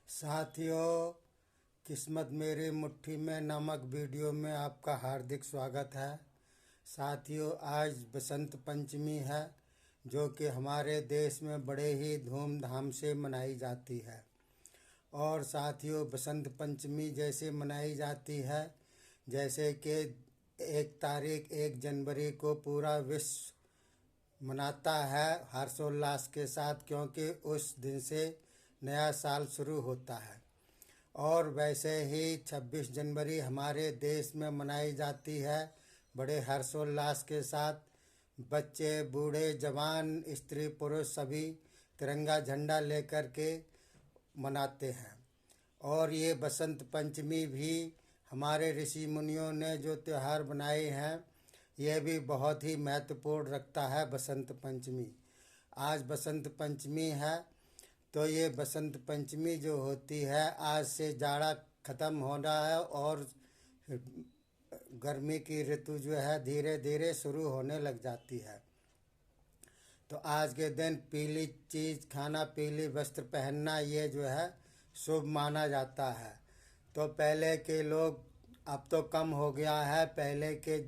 साथियों, किस्मत मेरी मुट्ठी में नामक वीडियो में आपका हार्दिक स्वागत है। साथियों, आज बसंत पंचमी है जो कि हमारे देश में बड़े ही धूमधाम से मनाई जाती है। और साथियों, बसंत पंचमी जैसे मनाई जाती है जैसे कि 1 जनवरी को पूरा विश्व मनाता है हर्षोल्लास के साथ, क्योंकि उस दिन से नया साल शुरू होता है। और वैसे ही 26 जनवरी हमारे देश में मनाई जाती है बड़े हर्षोल्लास के साथ। बच्चे, बूढ़े, जवान, स्त्री, पुरुष सभी तिरंगा झंडा लेकर के मनाते हैं। और ये बसंत पंचमी भी हमारे ऋषि मुनियों ने जो त्यौहार बनाए हैं, यह भी बहुत ही महत्वपूर्ण रखता है बसंत पंचमी। आज बसंत पंचमी है, तो ये बसंत पंचमी जो होती है, आज से जाड़ा ख़त्म हो रहा है और गर्मी की ऋतु जो है धीरे धीरे शुरू होने लग जाती है। तो आज के दिन पीली चीज़ खाना, पीली वस्त्र पहनना, ये जो है शुभ माना जाता है। तो पहले के लोग, अब तो कम हो गया है, पहले के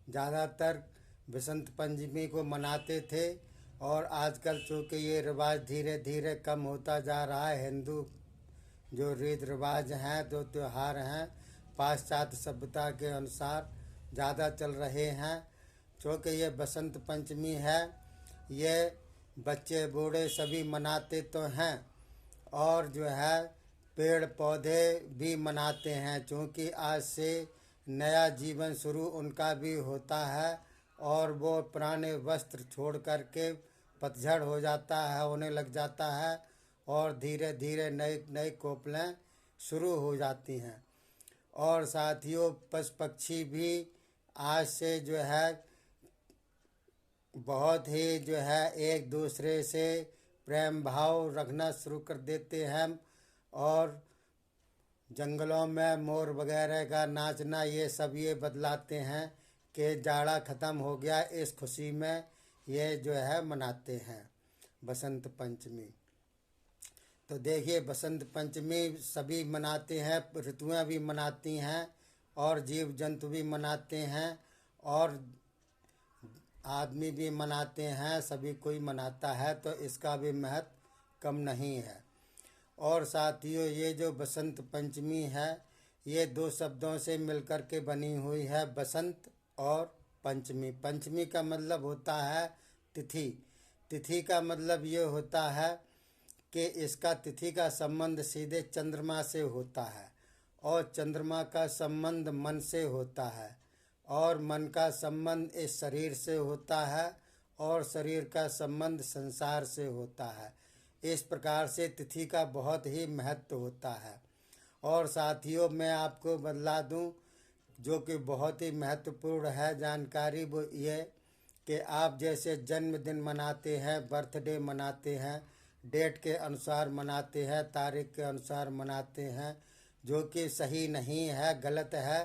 ज़्यादातर बसंत पंचमी को मनाते थे। और आजकल चूँकि ये रिवाज धीरे धीरे कम होता जा रहा है, हिंदू जो रीति रिवाज हैं, जो त्यौहार हैं, पाश्चात्य सभ्यता के अनुसार ज़्यादा चल रहे हैं। चूँकि ये बसंत पंचमी है, ये बच्चे बूढ़े सभी मनाते तो हैं, और जो है पेड़ पौधे भी मनाते हैं, क्योंकि आज से नया जीवन शुरू उनका भी होता है। और वो पुराने वस्त्र छोड़ कर के पतझड़ हो जाता है, होने लग जाता है, और धीरे धीरे नई नई कोपलें शुरू हो जाती हैं। और साथियों, पशु पक्षी भी आज से जो है बहुत ही जो है एक दूसरे से प्रेम भाव रखना शुरू कर देते हैं। और जंगलों में मोर वगैरह का नाचना, ये सब ये बदलाते हैं कि जाड़ा ख़त्म हो गया, इस खुशी में ये जो है मनाते हैं बसंत पंचमी। तो देखिए, बसंत पंचमी सभी मनाते हैं, ऋतुएं भी मनाती हैं और जीव जंतु भी मनाते हैं और आदमी भी मनाते हैं, सभी कोई मनाता है। तो इसका भी महत्व कम नहीं है। और साथियों, ये जो बसंत पंचमी है, ये 2 शब्दों से मिलकर के बनी हुई है, बसंत और पंचमी। पंचमी का मतलब होता है तिथि। तिथि का मतलब ये होता है कि इसका तिथि का संबंध सीधे चंद्रमा से होता है, और चंद्रमा का संबंध मन से होता है, और मन का संबंध इस शरीर से होता है, और शरीर का संबंध संसार से होता है। इस प्रकार से तिथि का बहुत ही महत्व होता है। और साथियों, मैं आपको बतला दूं, जो कि बहुत ही महत्वपूर्ण है जानकारी, वो ये कि आप जैसे जन्मदिन मनाते हैं, बर्थडे मनाते हैं, डेट के अनुसार मनाते हैं, तारीख के अनुसार मनाते हैं, जो कि सही नहीं है, गलत है।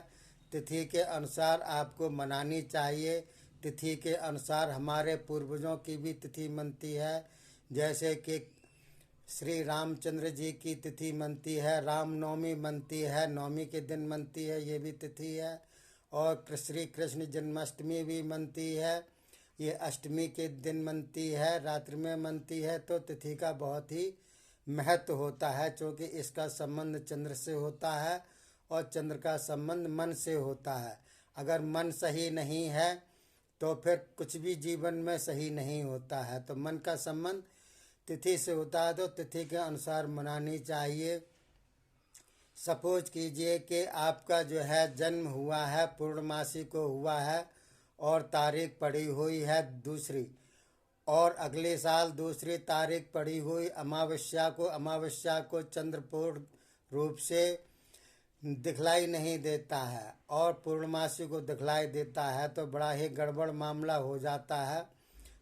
तिथि के अनुसार आपको मनानी चाहिए। तिथि के अनुसार हमारे पूर्वजों की भी तिथि मनती है, जैसे कि श्री रामचंद्र जी की तिथि मनती है, रामनवमी मनती है, नवमी के दिन मनती है, ये भी तिथि है। और श्री कृष्ण जन्माष्टमी भी मनती है, ये अष्टमी के दिन मनती है, रात्रि में मनती है। तो तिथि का बहुत ही महत्व होता है, क्योंकि इसका संबंध चंद्र से होता है और चंद्र का संबंध मन से होता है। अगर मन सही नहीं है तो फिर कुछ भी जीवन में सही नहीं होता है। तो मन का संबंध तिथि से होता है, तो तिथि के अनुसार मनानी चाहिए। सपोज कीजिए कि आपका जो है जन्म हुआ है, पूर्णमासी को हुआ है, और तारीख पड़ी हुई है दूसरी, और अगले साल दूसरी तारीख पड़ी हुई अमावस्या को चंद्रपूर्ण रूप से दिखलाई नहीं देता है, और पूर्णमासी को दिखलाई देता है, तो बड़ा ही गड़बड़ मामला हो जाता है।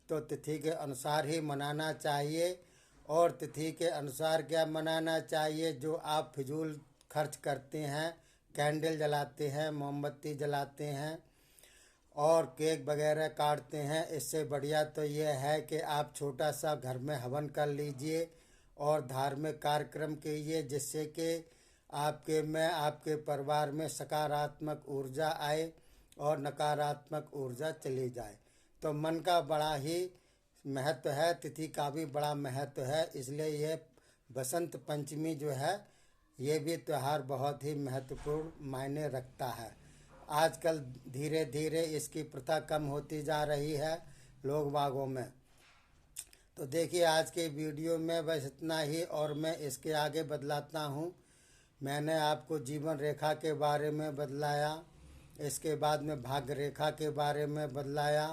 तो तिथि के अनुसार ही मनाना चाहिए। और तिथि के अनुसार क्या मनाना चाहिए, जो आप फिजूल खर्च करते हैं, कैंडल जलाते हैं, मोमबत्ती जलाते हैं और केक वगैरह काटते हैं, इससे बढ़िया तो ये है कि आप छोटा सा घर में हवन कर लीजिए और धार्मिक कार्यक्रम कीजिए, जिससे कि आपके परिवार में सकारात्मक ऊर्जा आए और नकारात्मक ऊर्जा चली जाए। तो मन का बड़ा ही महत्व है, तिथि का भी बड़ा महत्व है, इसलिए ये बसंत पंचमी जो है ये भी त्यौहार बहुत ही महत्वपूर्ण मायने रखता है। आजकल धीरे धीरे इसकी प्रथा कम होती जा रही है लोग बागों में। तो देखिए आज के वीडियो में बस इतना ही, और मैं इसके आगे बतलाता हूँ। मैंने आपको जीवन रेखा के बारे में बतलाया, इसके बाद में भाग्य रेखा के बारे में बतलाया।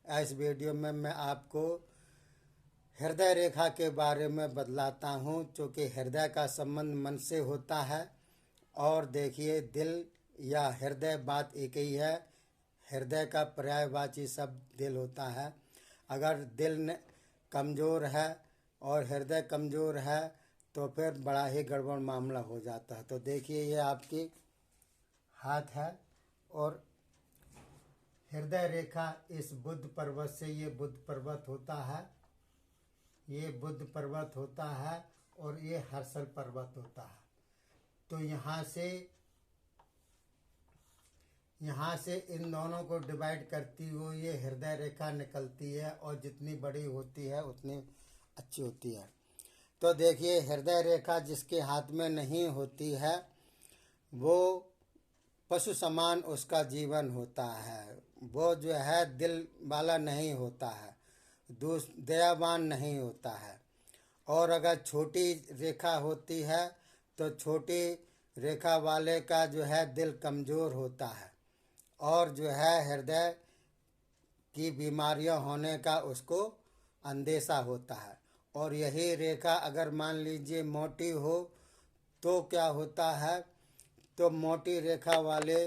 इस वीडियो में मैं आपको हृदय रेखा के बारे में बतलाता हूँ, क्योंकि हृदय का संबंध मन से होता है। और देखिए दिल या हृदय बात एक ही है, हृदय का पर्यायवाची शब्द दिल होता है। अगर दिल कमज़ोर है और हृदय कमज़ोर है तो फिर बड़ा ही गड़बड़ मामला हो जाता है। तो देखिए ये आपकी हाथ है और हृदय रेखा इस बुद्ध पर्वत से, ये बुद्ध पर्वत होता है, ये बुद्ध पर्वत होता है और ये हर्षल पर्वत होता है। तो यहाँ से इन दोनों को डिवाइड करती हुई ये हृदय रेखा निकलती है, और जितनी बड़ी होती है उतनी अच्छी होती है। तो देखिए हृदय रेखा जिसके हाथ में नहीं होती है वो पशु समान उसका जीवन होता है, वो जो है दिल वाला नहीं होता है, दयावान नहीं होता है। और अगर छोटी रेखा होती है तो छोटी रेखा वाले का जो है दिल कमज़ोर होता है, और जो है हृदय की बीमारियां होने का उसको अंदेशा होता है। और यही रेखा अगर मान लीजिए मोटी हो तो क्या होता है, तो मोटी रेखा वाले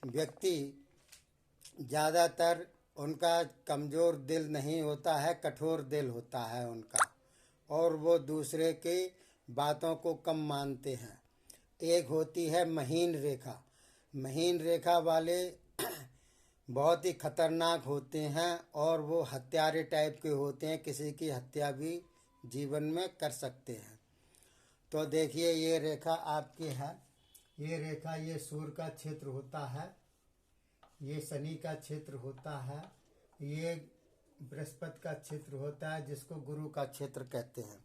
व्यक्ति ज़्यादातर उनका कमज़ोर दिल नहीं होता है, कठोर दिल होता है उनका, और वो दूसरे की बातों को कम मानते हैं। एक होती है महीन रेखा, महीन रेखा वाले बहुत ही खतरनाक होते हैं, और वो हत्यारे टाइप के होते हैं, किसी की हत्या भी जीवन में कर सकते हैं। तो देखिए ये रेखा आपकी है, ये रेखा ये सूर्य का क्षेत्र होता है, ये शनि का क्षेत्र होता है, ये बृहस्पति का क्षेत्र होता है, जिसको गुरु का क्षेत्र कहते हैं।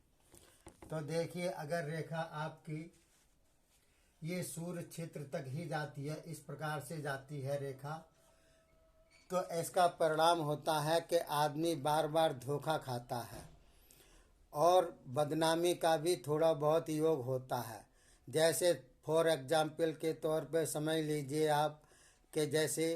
तो देखिए अगर रेखा आपकी ये सूर्य क्षेत्र तक ही जाती है, इस प्रकार से जाती है रेखा, तो इसका परिणाम होता है कि आदमी बार बार धोखा खाता है और बदनामी का भी थोड़ा बहुत योग होता है। जैसे फॉर एग्जाम्पल के तौर पे समझ लीजिए आप कि जैसे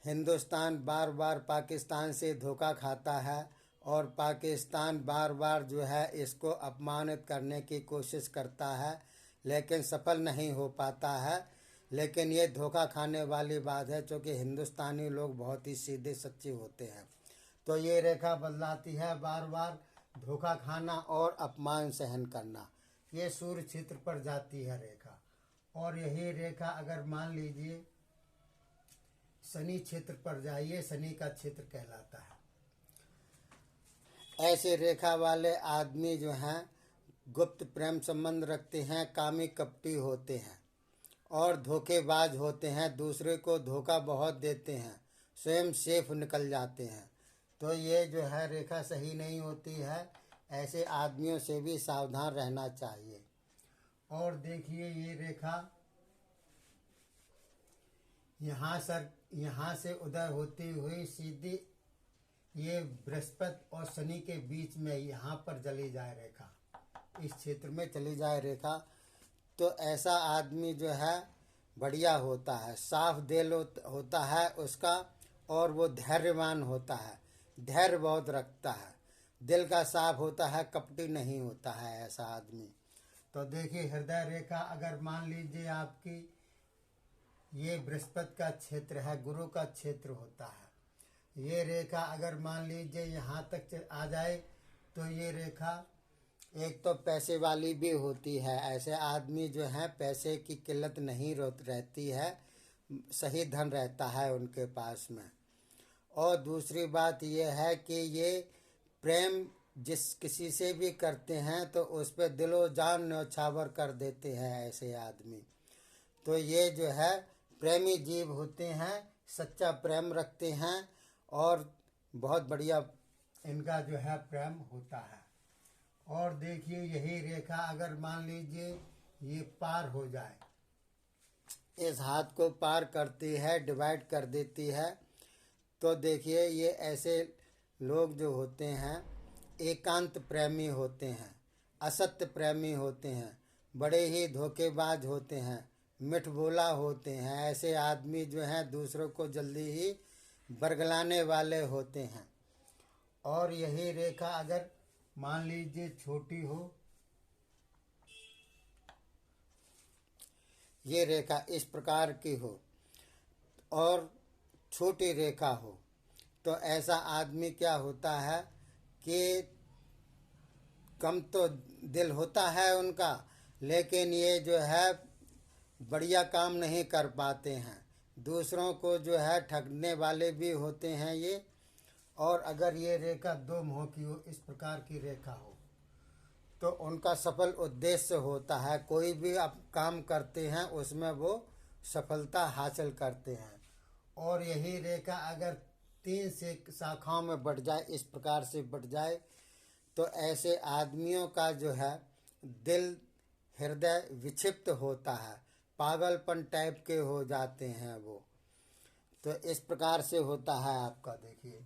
हिंदुस्तान बार बार पाकिस्तान से धोखा खाता है, और पाकिस्तान बार बार जो है इसको अपमानित करने की कोशिश करता है, लेकिन सफल नहीं हो पाता है। लेकिन ये धोखा खाने वाली बात है, क्योंकि हिंदुस्तानी लोग बहुत ही सीधे सच्चे होते हैं। तो ये रेखा बदलाती है बार बार धोखा खाना और अपमान सहन करना, ये सूर्य क्षेत्र पर जाती है रेखा। और यही रेखा अगर मान लीजिए शनि क्षेत्र पर जाइए, शनि का क्षेत्र कहलाता है। ऐसे रेखा वाले आदमी जो हैं गुप्त प्रेम संबंध रखते हैं, कामी कपटी होते हैं और धोखेबाज होते हैं, दूसरे को धोखा बहुत देते हैं, स्वयं सेफ निकल जाते हैं। तो ये जो है रेखा सही नहीं होती है, ऐसे आदमियों से भी सावधान रहना चाहिए। और देखिए ये रेखा यहाँ से उदय होती हुई सीधी ये बृहस्पति और शनि के बीच में यहाँ पर चली जाए रेखा, इस क्षेत्र में चली जाए रेखा, तो ऐसा आदमी जो है बढ़िया होता है, साफ दिल होता है उसका, और वो धैर्यवान होता है, धैर्य बहुत रखता है, दिल का साफ होता है, कपटी नहीं होता है ऐसा आदमी। तो देखिए हृदय रेखा अगर मान लीजिए आपकी ये बृहस्पति का क्षेत्र है, गुरु का क्षेत्र होता है, ये रेखा अगर मान लीजिए यहाँ तक आ जाए तो ये रेखा एक तो पैसे वाली भी होती है, ऐसे आदमी जो हैं पैसे की किल्लत नहीं रहती है, सही धन रहता है उनके पास में। और दूसरी बात ये है कि ये प्रेम जिस किसी से भी करते हैं तो उस पर दिलो जान न्यौछावर कर देते हैं ऐसे आदमी। तो ये जो है प्रेमी जीव होते हैं, सच्चा प्रेम रखते हैं और बहुत बढ़िया इनका जो है प्रेम होता है। और देखिए यही रेखा अगर मान लीजिए ये पार हो जाए, इस हाथ को पार करती है, डिवाइड कर देती है, तो देखिए ये ऐसे लोग जो होते हैं एकांत प्रेमी होते हैं, असत्य प्रेमी होते हैं, बड़े ही धोखेबाज होते हैं, मिठबोला होते हैं। ऐसे आदमी जो हैं दूसरों को जल्दी ही बरगलाने वाले होते हैं। और यही रेखा अगर मान लीजिए छोटी हो, ये रेखा इस प्रकार की हो और छोटी रेखा हो, तो ऐसा आदमी क्या होता है कि कम तो दिल होता है उनका, लेकिन ये जो है बढ़िया काम नहीं कर पाते हैं, दूसरों को जो है ठगने वाले भी होते हैं ये। और अगर ये रेखा दो मुँह की हो, इस प्रकार की रेखा हो, तो उनका सफल उद्देश्य होता है, कोई भी आप काम करते हैं उसमें वो सफलता हासिल करते हैं। और यही रेखा अगर 3 से शाखाओं में बढ़ जाए, इस प्रकार से बढ़ जाए, तो ऐसे आदमियों का जो है दिल हृदय विक्षिप्त होता है, पागलपन टाइप के हो जाते हैं वो। तो इस प्रकार से होता है आपका। देखिए